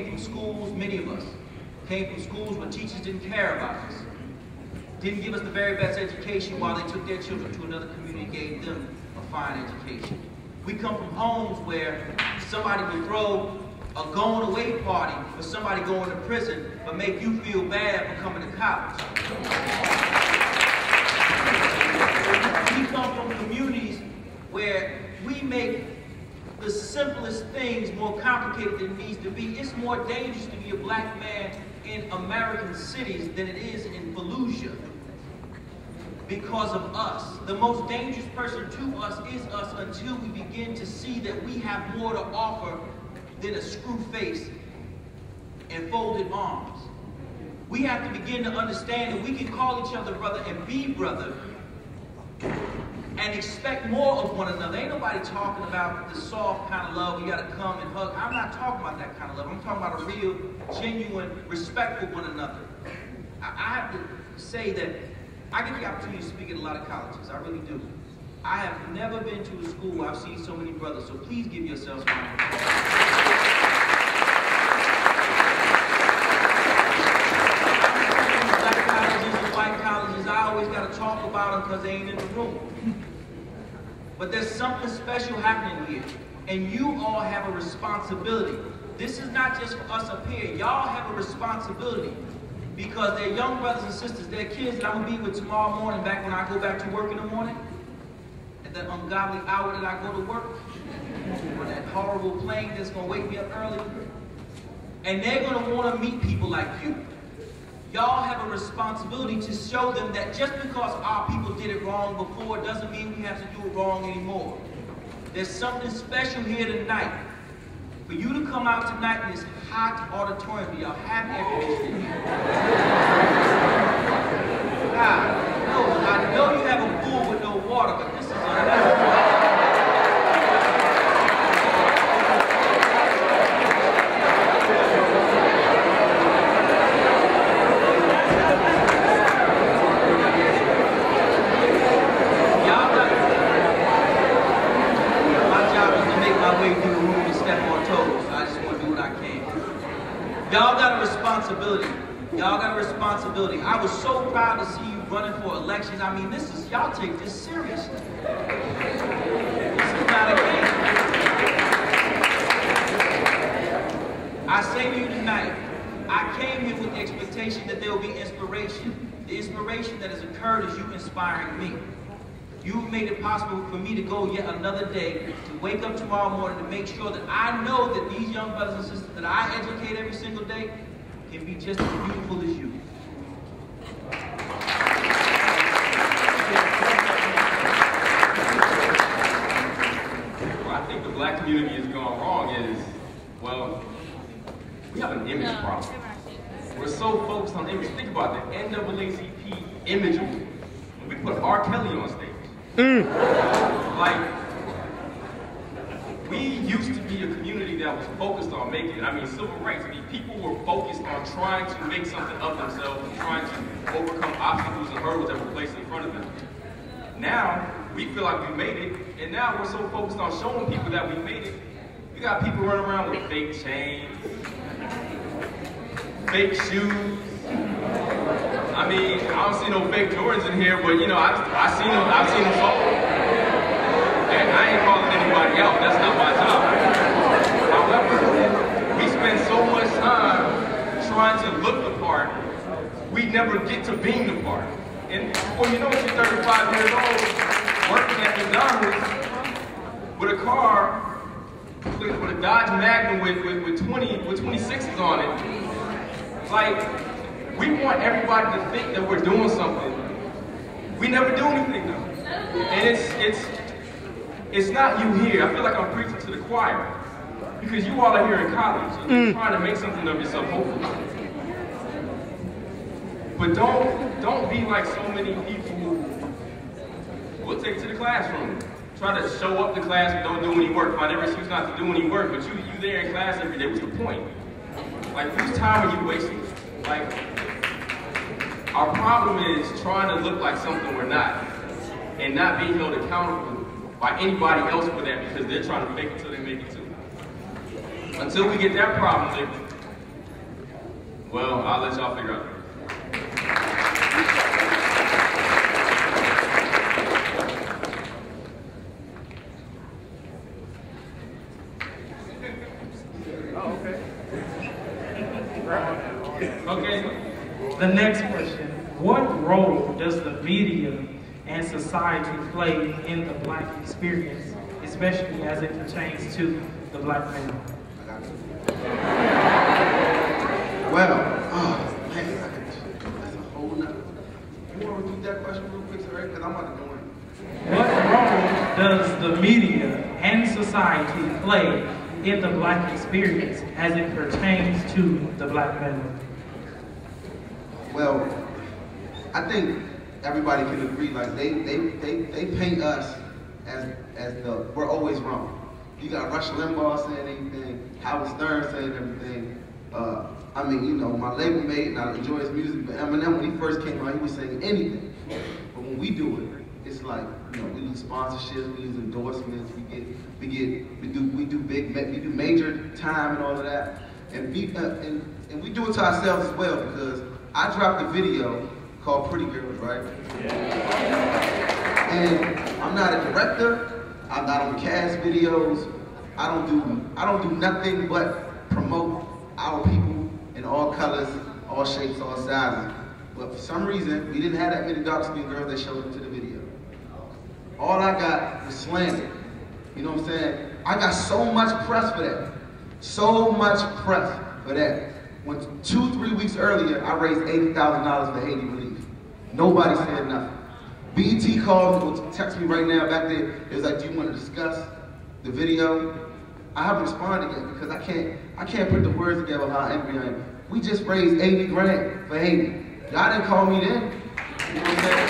From schools, many of us came from schools where teachers didn't care about us, didn't give us the very best education while they took their children to another community and gave them a fine education. We come from homes where somebody would throw a going away party for somebody going to prison, but make you feel bad for coming to college. We come from communities where we make the simplest things more complicated than it needs to be. It's more dangerous to be a black man in American cities than it is in Fallujah because of us. The most dangerous person to us is us until we begin to see that we have more to offer than a screw face and folded arms. We have to begin to understand that we can call each other brother and be brother and expect more of one another. Ain't nobody talking about the soft kind of love, we gotta come and hug. I'm not talking about that kind of love. I'm talking about a real, genuine respect for one another. I have to say that I get the opportunity to speak at a lot of colleges, I really do. I have never been to a school where I've seen so many brothers, so please give yourselves one. Black colleges and white colleges, I always gotta talk about them because they ain't in the room. But there's something special happening here, and you all have a responsibility. This is not just for us up here. Y'all have a responsibility because they're young brothers and sisters, they're kids that I'm gonna be with tomorrow morning back when I go back to work in the morning, at that ungodly hour that I go to work, or that horrible plane that's gonna wake me up early. And they're gonna wanna meet people like you. Y'all have a responsibility to show them that just because our people did it wrong before doesn't mean we have to do it wrong anymore. There's something special here tonight. For you to come out tonight in this hot auditorium, y'all have air conditioning here. I know you have a pool with no water, but this is unbelievable. Y'all got a responsibility. Y'all got a responsibility. I was so proud to see you running for elections. I mean, this is, y'all take this seriously. This is not a game. I say to you tonight, I came here with the expectation that there will be inspiration. The inspiration that has occurred is you inspiring me. You've made it possible for me to go yet another day, to wake up tomorrow morning, to make sure that I know that these young brothers and sisters that I educate every single day can be just as beautiful as you. Where I think the black community has gone wrong is, well, we have an image problem. We're so focused on image. Think about the NAACP image. We put R. Kelly on stage. Like, we used to be a community that was focused on making it. I mean, civil rights. I mean, people were focused on trying to make something of themselves and trying to overcome obstacles and hurdles that were placed in front of them. Now, we feel like we made it, and now we're so focused on showing people that we made it. We got people running around with fake chains, fake shoes. I mean, I don't see no fake Jordans in here, but you know, I've seen them sold. And I ain't calling anybody out, that's not my job. However, we spend so much time trying to look the part, we never get to being the part. And before you know it, you're 35 years old, working at McDonald's with a car, with a Dodge Magnum with 26s on it. Like, we want everybody to think that we're doing something. We never do anything though. And it's not you here. I feel like I'm preaching to the choir. Because you all are here in college and you're trying to make something of yourself, hopefully. But don't be like so many people who will take it to the classroom. Try to show up to class and don't do any work. Find every excuse not to do any work, but you there in class every day. What's the point? Like, whose time are you wasting? Like, our problem is trying to look like something we're not, and not being held accountable by anybody else for that because they're trying to make it till they make it too. Until we get that problem, Well, I'll let y'all figure out. Okay, the next question. What role does the media and society play in the Black experience, especially as it pertains to the Black man? Well, oh man, that's a whole nother. You want to repeat that question real quick, sir? Because I'm about to go in. What role does the media and society play in the Black experience as it pertains to the Black man? Well, I think everybody can agree. Like they paint us as the we're always wrong. You got Rush Limbaugh saying anything, Howard Stern saying everything. I mean, you know, my label mate, and I enjoy his music, but Eminem, when he first came out, he was saying anything. But when we do it, it's like, you know, we lose sponsorships, we lose endorsements, we do major time and all of that, and we do it to ourselves as well, because I dropped a video called Pretty Girls, right? Yeah. And I'm not a director, I'm not on cast videos, I don't do nothing but promote our people in all colors, all shapes, all sizes. But for some reason, we didn't have that many dark-skinned girls that showed up to the video. All I got was slander. You know what I'm saying? I got so much press for that. So much press for that. When 2-3 weeks earlier, I raised $80,000 for Haiti relief. Nobody said nothing. BET called, will text me right now back there. It was like, do you want to discuss the video? I haven't responded yet because I can't put the words together of how angry I am. We just raised 80 grand for Haiti. Y'all didn't call me then. You know what I'm saying?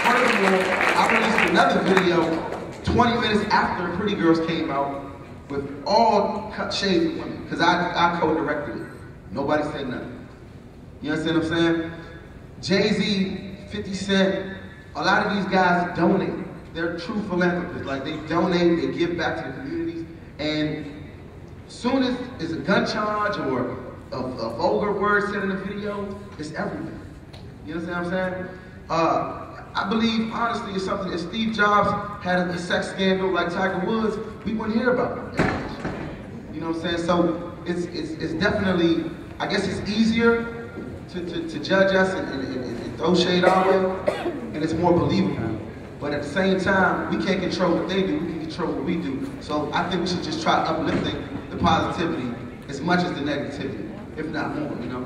Furthermore, I released another video 20 minutes after Pretty Girls came out with all shades of women, because I co-directed it. Nobody said nothing. You understand what I'm saying? Jay-Z, 50 Cent, a lot of these guys donate. They're true philanthropists. Like, they donate, they give back to the communities, and as soon as it's a gun charge or a vulgar word said in a video, it's everywhere. You understand what I'm saying? I believe, honestly, it's something, if Steve Jobs had a sex scandal like Tiger Woods, we wouldn't hear about it. You know what I'm saying? So it's definitely, I guess it's easier to judge us and throw shade our way, and it's more believable. But at the same time, we can't control what they do, we can control what we do. So I think we should just try uplifting the positivity as much as the negativity, if not more, you know?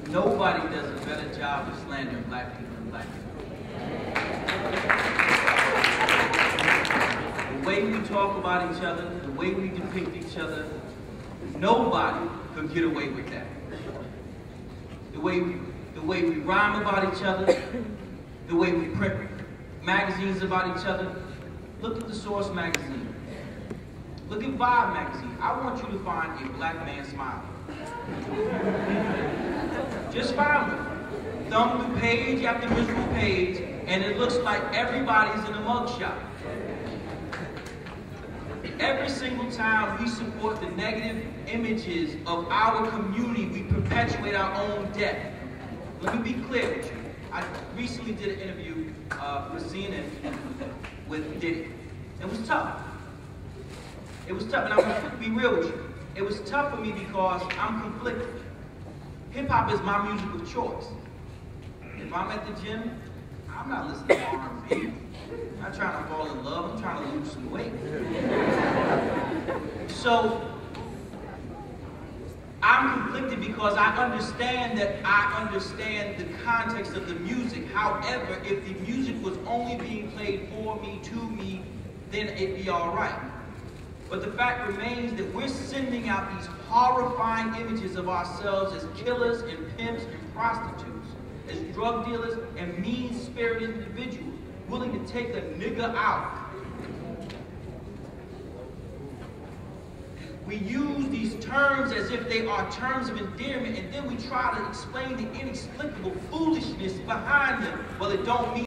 Nobody does a better job of slandering Black people than Black people. The way we talk about each other, the way we depict each other, nobody could get away with that. The way we rhyme about each other, the way we print magazines about each other. Look at the Source magazine. Look at Vibe magazine. I want you to find a Black man smiling. Just find one. Thumb through page after visual page, and it looks like everybody's in a mugshot. Every single time we support the negative images of our community, we perpetuate our own death. Let me be clear with you. I recently did an interview for CNN with Diddy. It was tough. It was tough, and I'm going to be real with you. It was tough for me because I'm conflicted. Hip-hop is my music of choice. If I'm at the gym, I'm not listening to R&B. I'm not trying to fall in love, I'm trying to lose some weight. So, I'm conflicted because I understand the context of the music. However, if the music was only being played for me, to me, then it'd be all right. But the fact remains that we're sending out these horrifying images of ourselves as killers and pimps and prostitutes, as drug dealers and mean-spirited individuals, willing to take a nigga out. We use these terms as if they are terms of endearment, and then we try to explain the inexplicable foolishness behind them. Well, it don't mean